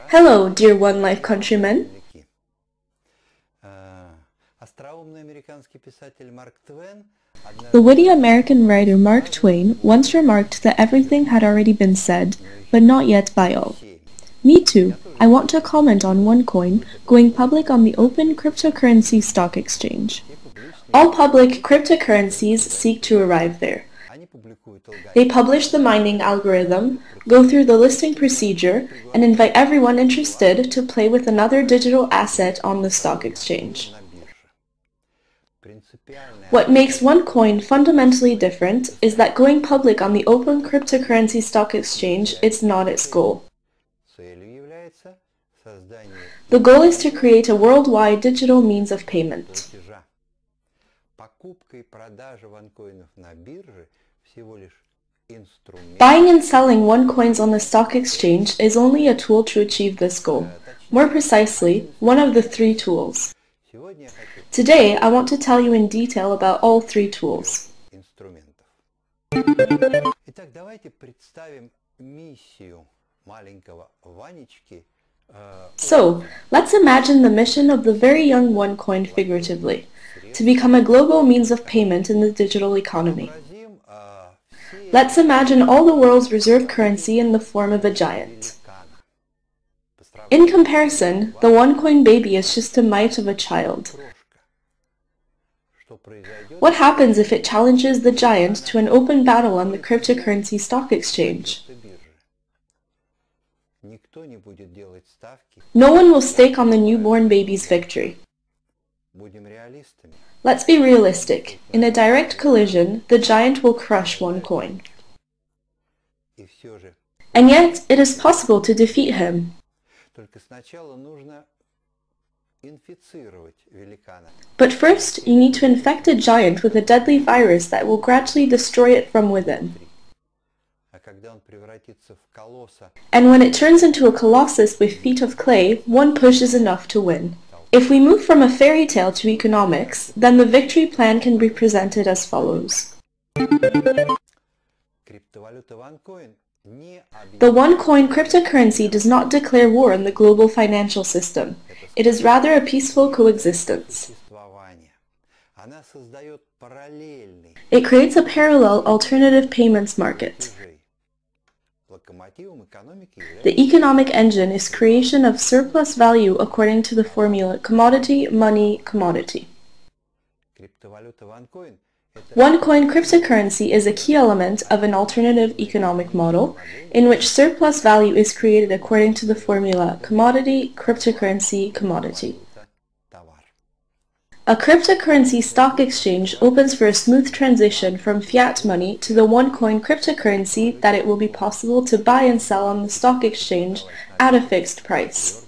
Hello, dear One Life countrymen. The witty American writer Mark Twain once remarked that everything had already been said, but not yet by all. Me too. I want to comment on OneCoin going public on the open cryptocurrency stock exchange. All public cryptocurrencies seek to arrive there. They publish the mining algorithm, go through the listing procedure, and invite everyone interested to play with another digital asset on the stock exchange. What makes OneCoin fundamentally different is that going public on the open cryptocurrency stock exchange is not its goal. The goal is to create a worldwide digital means of payment. Buying and selling OneCoins on the stock exchange is only a tool to achieve this goal. More precisely, one of the three tools. Today, I want to tell you in detail about all three tools. So, let's imagine the mission of the very young OneCoin figuratively, to become a global means of payment in the digital economy. Let's imagine all the world's reserve currency in the form of a giant. In comparison, the OneCoin baby is just a mite of a child. What happens if it challenges the giant to an open battle on the cryptocurrency stock exchange? No one will stake on the newborn baby's victory. Let's be realistic. In a direct collision, the giant will crush OneCoin. And yet, it is possible to defeat him. But first, you need to infect a giant with a deadly virus that will gradually destroy it from within. And when it turns into a colossus with feet of clay, one push is enough to win. If we move from a fairy tale to economics, then the victory plan can be presented as follows. The OneCoin cryptocurrency does not declare war on the global financial system. It is rather a peaceful coexistence. It creates a parallel alternative payments market. The economic engine is creation of surplus value according to the formula commodity, money, commodity. OneCoin cryptocurrency is a key element of an alternative economic model in which surplus value is created according to the formula commodity, cryptocurrency, commodity. A cryptocurrency stock exchange opens for a smooth transition from fiat money to the OneCoin cryptocurrency that it will be possible to buy and sell on the stock exchange at a fixed price.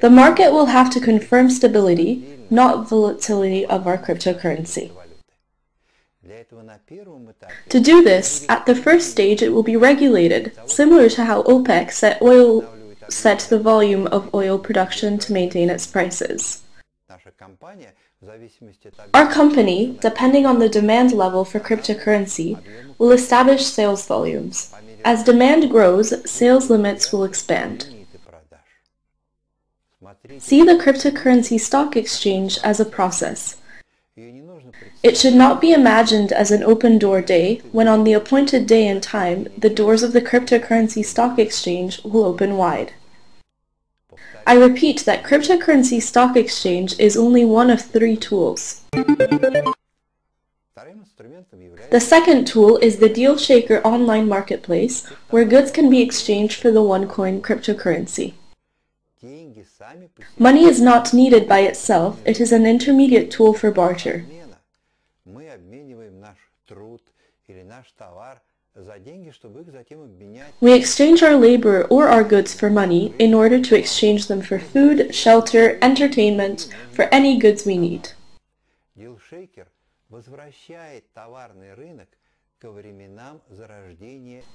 The market will have to confirm stability, not volatility of our cryptocurrency. To do this, at the first stage it will be regulated, similar to how OPEC set the volume of oil production to maintain its prices. Our company, depending on the demand level for cryptocurrency, will establish sales volumes. As demand grows, sales limits will expand. See the cryptocurrency stock exchange as a process. It should not be imagined as an open door day, when on the appointed day and time, the doors of the cryptocurrency stock exchange will open wide. I repeat that cryptocurrency stock exchange is only one of three tools. The second tool is the DealShaker online marketplace, where goods can be exchanged for the OneCoin cryptocurrency. Money is not needed by itself, it is an intermediate tool for barter. We exchange our labor or our goods for money in order to exchange them for food, shelter, entertainment, for any goods we need.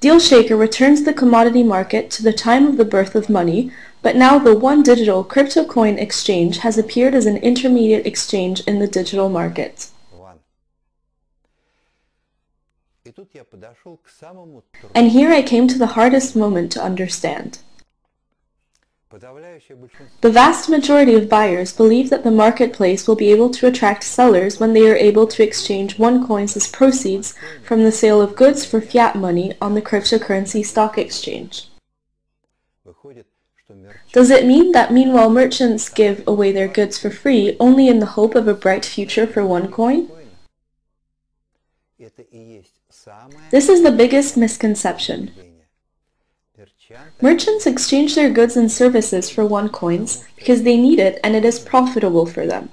DealShaker returns the commodity market to the time of the birth of money, but now the One Digital crypto coin exchange has appeared as an intermediate exchange in the digital market. And here I came to the hardest moment to understand. The vast majority of buyers believe that the marketplace will be able to attract sellers when they are able to exchange OneCoin's proceeds from the sale of goods for fiat money on the cryptocurrency stock exchange. Does it mean that meanwhile merchants give away their goods for free only in the hope of a bright future for OneCoin? This is the biggest misconception. Merchants exchange their goods and services for OneCoins because they need it and it is profitable for them.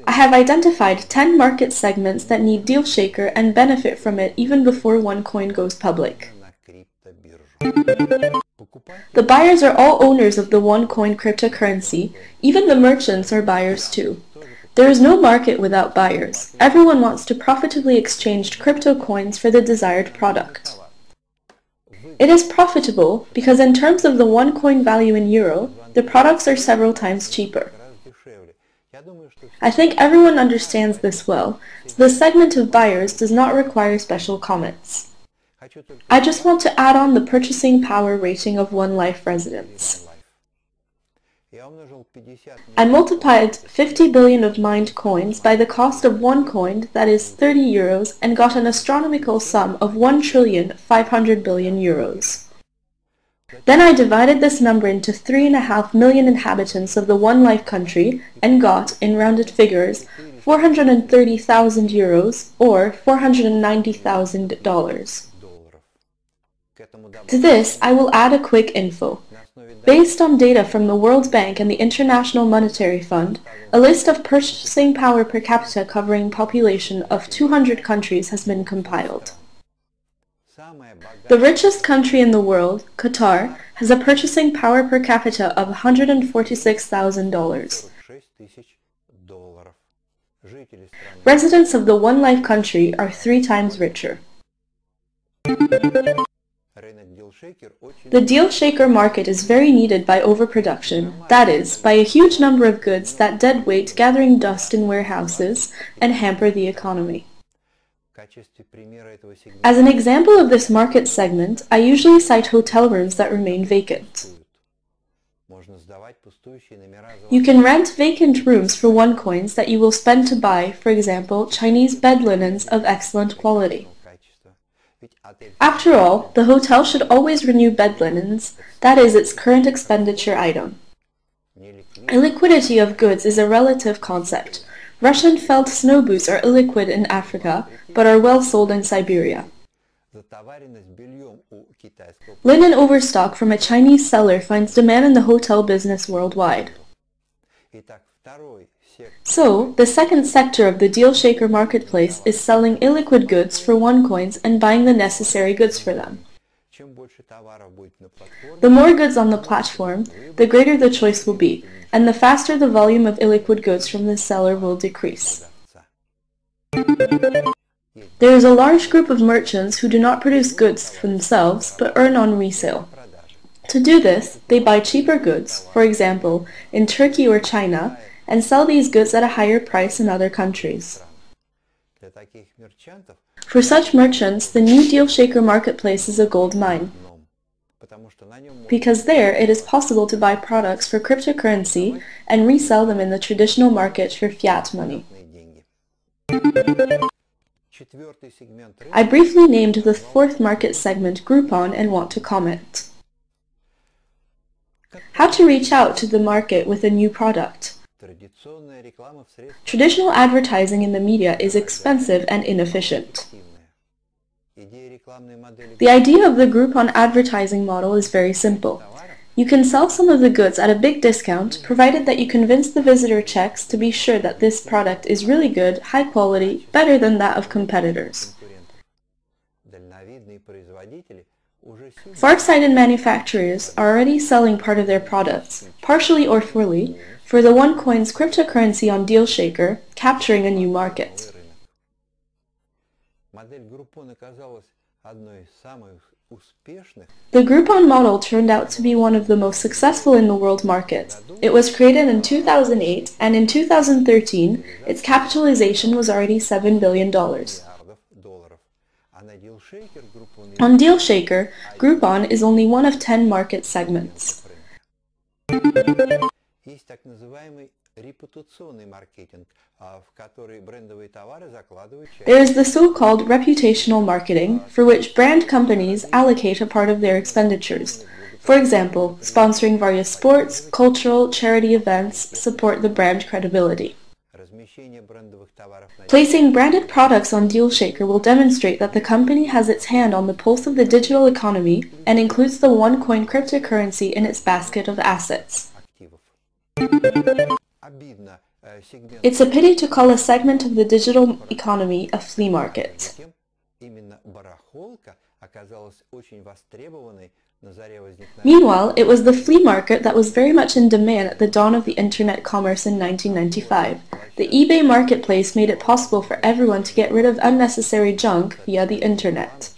I have identified 10 market segments that need DealShaker and benefit from it even before OneCoin goes public. The buyers are all owners of the OneCoin cryptocurrency. Even the merchants are buyers too. There is no market without buyers. Everyone wants to profitably exchange crypto coins for the desired product. It is profitable because in terms of the OneCoin value in euro, the products are several times cheaper. I think everyone understands this well, so the segment of buyers does not require special comments. I just want to add on the purchasing power rating of One Life residents. I multiplied 50 billion of mined coins by the cost of one coin, that is 30 euros, and got an astronomical sum of 1,500 billion euros. Then I divided this number into 3.5 million inhabitants of the One Life country and got, in rounded figures, 430,000 euros or $490,000. To this, I will add a quick info. Based on data from the World Bank and the International Monetary Fund, a list of purchasing power per capita covering population of 200 countries has been compiled. The richest country in the world, Qatar, has a purchasing power per capita of $146,000. Residents of the One Life country are 3 times richer. The DealShaker market is very needed by overproduction, that is, by a huge number of goods that dead weight gathering dust in warehouses and hamper the economy. As an example of this market segment, I usually cite hotel rooms that remain vacant. You can rent vacant rooms for OneCoins that you will spend to buy, for example, Chinese bed linens of excellent quality. After all, the hotel should always renew bed linens, that is its current expenditure item. Illiquidity of goods is a relative concept. Russian felt snow boots are illiquid in Africa, but are well sold in Siberia. Linen overstock from a Chinese seller finds demand in the hotel business worldwide. So, the second sector of the DealShaker marketplace is selling illiquid goods for OneCoins and buying the necessary goods for them. The more goods on the platform, the greater the choice will be, and the faster the volume of illiquid goods from the seller will decrease. There is a large group of merchants who do not produce goods for themselves but earn on resale. To do this, they buy cheaper goods, for example, in Turkey or China, and sell these goods at a higher price in other countries. For such merchants, the new DealShaker marketplace is a gold mine, because there it is possible to buy products for cryptocurrency and resell them in the traditional market for fiat money. I briefly named the 4th market segment Groupon and want to comment. How to reach out to the market with a new product. Traditional advertising in the media is expensive and inefficient. The idea of the Groupon advertising model is very simple. You can sell some of the goods at a big discount, provided that you convince the visitor checks to be sure that this product is really good, high quality, better than that of competitors. Far-sighted manufacturers are already selling part of their products, partially or fully, for the OneCoin's cryptocurrency on DealShaker, capturing a new market. The Groupon model turned out to be one of the most successful in the world market. It was created in 2008, and in 2013, its capitalization was already $7 billion. On DealShaker, Groupon is only one of 10 market segments. There is the so-called reputational marketing, for which brand companies allocate a part of their expenditures. For example, sponsoring various sports, cultural, charity events support the brand credibility. Placing branded products on DealShaker will demonstrate that the company has its hand on the pulse of the digital economy and includes the OneCoin cryptocurrency in its basket of assets. It's a pity to call a segment of the digital economy a flea market. Meanwhile, it was the flea market that was very much in demand at the dawn of the internet commerce in 1995. The eBay marketplace made it possible for everyone to get rid of unnecessary junk via the internet.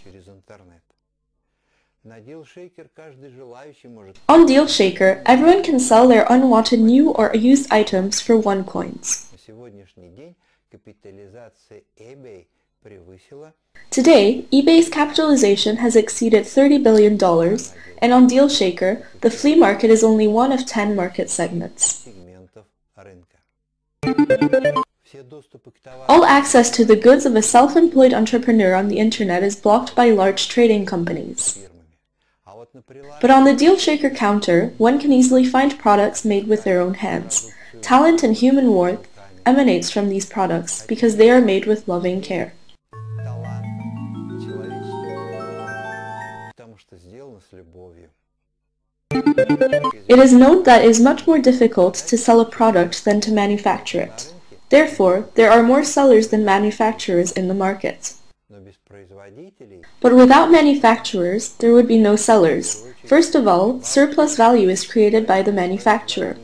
On DealShaker, everyone can sell their unwanted new or used items for OneCoins. Today, eBay's capitalization has exceeded $30 billion, and on DealShaker, the flea market is only one of 10 market segments. All access to the goods of a self-employed entrepreneur on the internet is blocked by large trading companies. But on the DealShaker counter, one can easily find products made with their own hands. Talent and human worth emanates from these products because they are made with loving care. It is known that it is much more difficult to sell a product than to manufacture it. Therefore, there are more sellers than manufacturers in the market. But without manufacturers, there would be no sellers. First of all, surplus value is created by the manufacturer.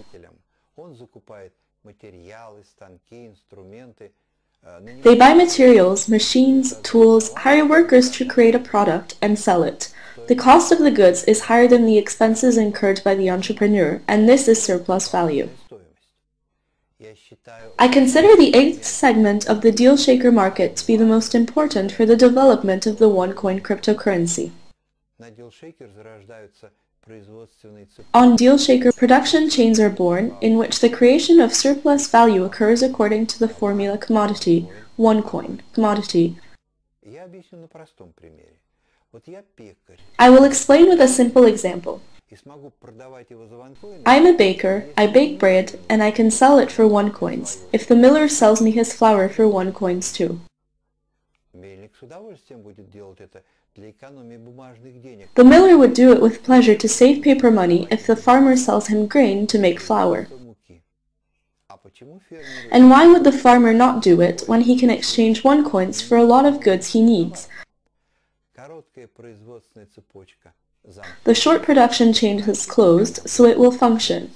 They buy materials, machines, tools, hire workers to create a product, and sell it. The cost of the goods is higher than the expenses incurred by the entrepreneur, and this is surplus value. I consider the 8th segment of the DealShaker market to be the most important for the development of the OneCoin cryptocurrency. On DealShaker, production chains are born, in which the creation of surplus value occurs according to the formula commodity, OneCoin, commodity. I will explain with a simple example. I am a baker, I bake bread, and I can sell it for OneCoins, if the miller sells me his flour for OneCoins too. The miller would do it with pleasure to save paper money if the farmer sells him grain to make flour. And why would the farmer not do it when he can exchange OneCoins for a lot of goods he needs? The short production chain is closed, so it will function.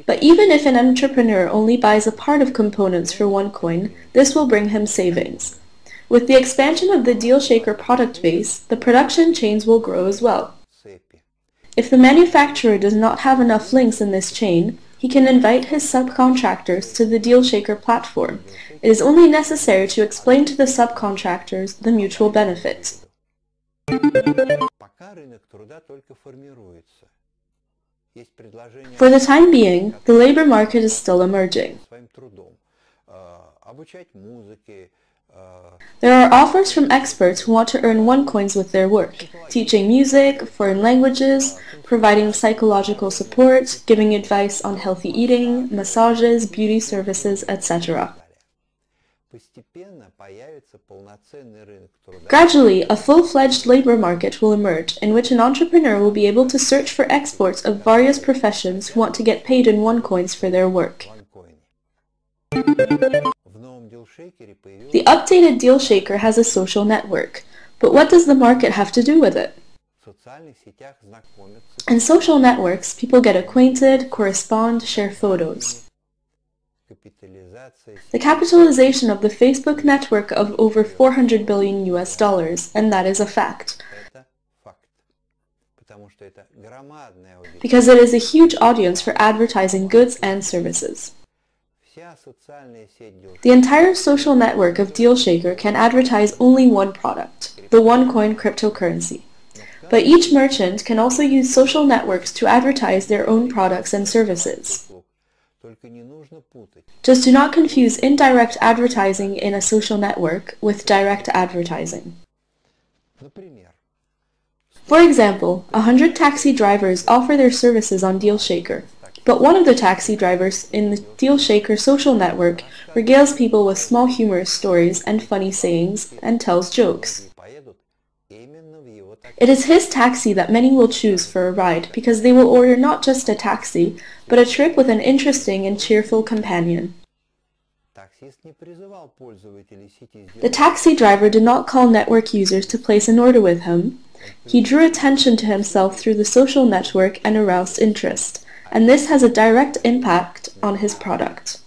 But even if an entrepreneur only buys a part of components for OneCoin, this will bring him savings. With the expansion of the DealShaker product base, the production chains will grow as well. If the manufacturer does not have enough links in this chain, he can invite his subcontractors to the DealShaker platform. It is only necessary to explain to the subcontractors the mutual benefit. For the time being, the labor market is still emerging. There are offers from experts who want to earn OneCoins with their work, teaching music, foreign languages, providing psychological support, giving advice on healthy eating, massages, beauty services, etc. Gradually, a full-fledged labor market will emerge in which an entrepreneur will be able to search for experts of various professions who want to get paid in OneCoins for their work. The updated DealShaker has a social network, but what does the market have to do with it? In social networks, people get acquainted, correspond, share photos. The capitalization of the Facebook network of over $400 billion US, and that is a fact. Because it is a huge audience for advertising goods and services. The entire social network of DealShaker can advertise only one product, the OneCoin cryptocurrency. But each merchant can also use social networks to advertise their own products and services. Just do not confuse indirect advertising in a social network with direct advertising. For example, 100 taxi drivers offer their services on DealShaker, but one of the taxi drivers in the DealShaker social network regales people with small humorous stories and funny sayings and tells jokes. It is his taxi that many will choose for a ride because they will order not just a taxi, but a trip with an interesting and cheerful companion. The taxi driver did not call network users to place an order with him. He drew attention to himself through the social network and aroused interest, and this has a direct impact on his product.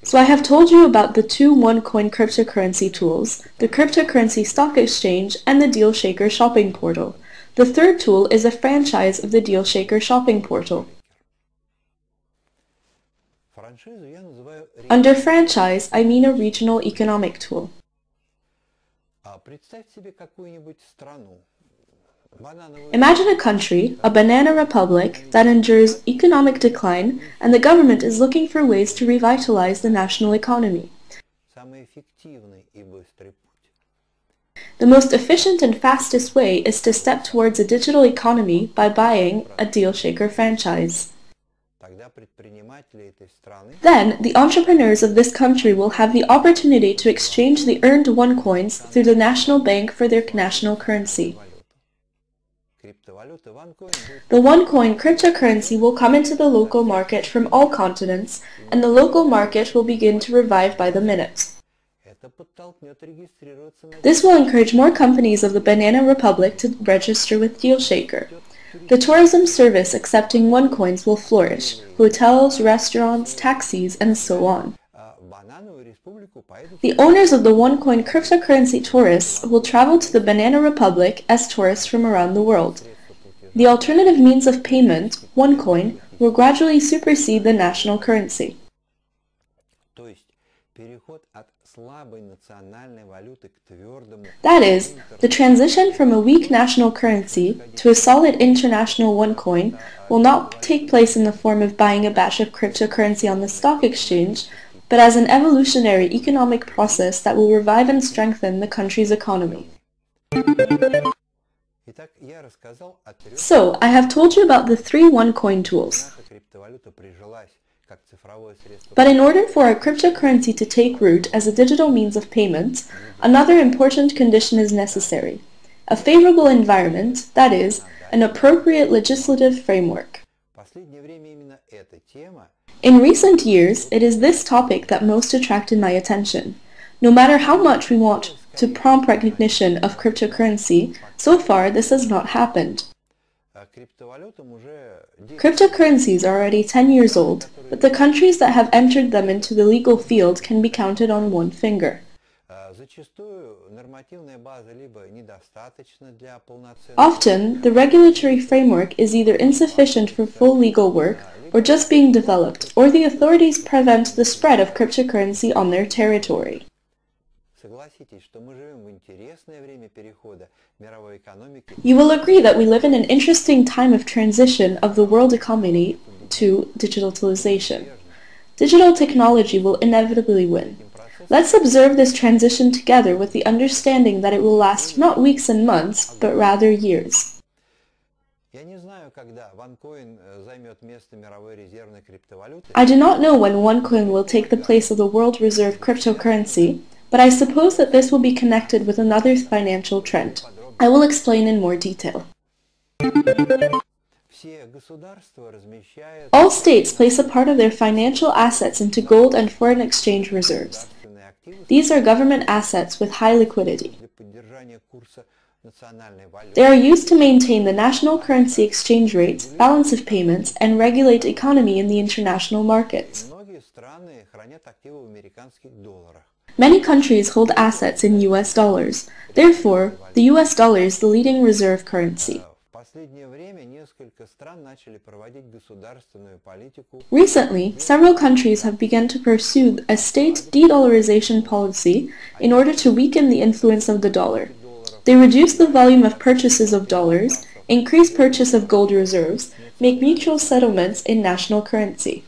So I have told you about the two OneCoin cryptocurrency tools, the cryptocurrency stock exchange and the DealShaker shopping portal. The third tool is a franchise of the DealShaker shopping portal. Under franchise, I mean a regional economic tool. Imagine a country, a banana republic, that endures economic decline, and the government is looking for ways to revitalize the national economy. The most efficient and fastest way is to step towards a digital economy by buying a DealShaker franchise. Then, the entrepreneurs of this country will have the opportunity to exchange the earned OneCoins through the national bank for their national currency. The OneCoin cryptocurrency will come into the local market from all continents, and the local market will begin to revive by the minute. This will encourage more companies of the Banana Republic to register with DealShaker. The tourism service accepting OneCoins will flourish, hotels, restaurants, taxis, and so on. The owners of the OneCoin cryptocurrency tourists will travel to the Banana Republic as tourists from around the world. The alternative means of payment, OneCoin, will gradually supersede the national currency. That is, the transition from a weak national currency to a solid international OneCoin will not take place in the form of buying a batch of cryptocurrency on the stock exchange, but as an evolutionary economic process that will revive and strengthen the country's economy. So, I have told you about the three OneCoin tools. But in order for a cryptocurrency to take root as a digital means of payment, another important condition is necessary: a favorable environment, that is, an appropriate legislative framework. In recent years, it is this topic that most attracted my attention. No matter how much we want to prompt recognition of cryptocurrency, so far this has not happened. Cryptocurrencies are already 10 years old, but the countries that have entered them into the legal field can be counted on one finger. Often, the regulatory framework is either insufficient for full legal work, or just being developed, or the authorities prevent the spread of cryptocurrency on their territory. You will agree that we live in an interesting time of transition of the world economy to digitalization. Digital technology will inevitably win. Let's observe this transition together with the understanding that it will last not weeks and months, but rather years. I do not know when OneCoin will take the place of the world reserve cryptocurrency, but I suppose that this will be connected with another financial trend. I will explain in more detail. All states place a part of their financial assets into gold and foreign exchange reserves. These are government assets with high liquidity. They are used to maintain the national currency exchange rates, balance of payments, and regulate economy in the international markets. Many countries hold assets in US dollars. Therefore, the US dollar is the leading reserve currency. Recently, several countries have begun to pursue a state de-dollarization policy in order to weaken the influence of the dollar. They reduce the volume of purchases of dollars, increase purchase of gold reserves, make mutual settlements in national currency.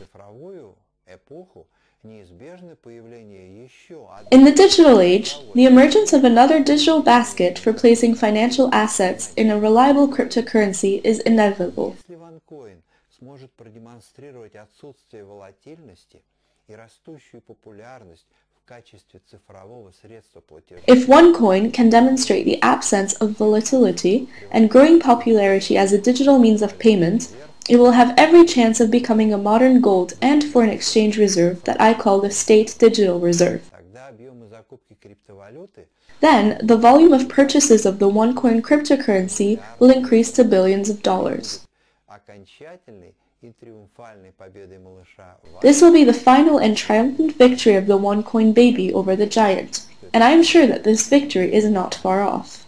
In the digital age, the emergence of another digital basket for placing financial assets in a reliable cryptocurrency is inevitable. If OneCoin can demonstrate the absence of volatility and growing popularity as a digital means of payment, it will have every chance of becoming a modern gold and foreign exchange reserve that I call the state digital reserve. Then, the volume of purchases of the OneCoin cryptocurrency will increase to billions of dollars. This will be the final and triumphant victory of the OneCoin baby over the giant, and I am sure that this victory is not far off.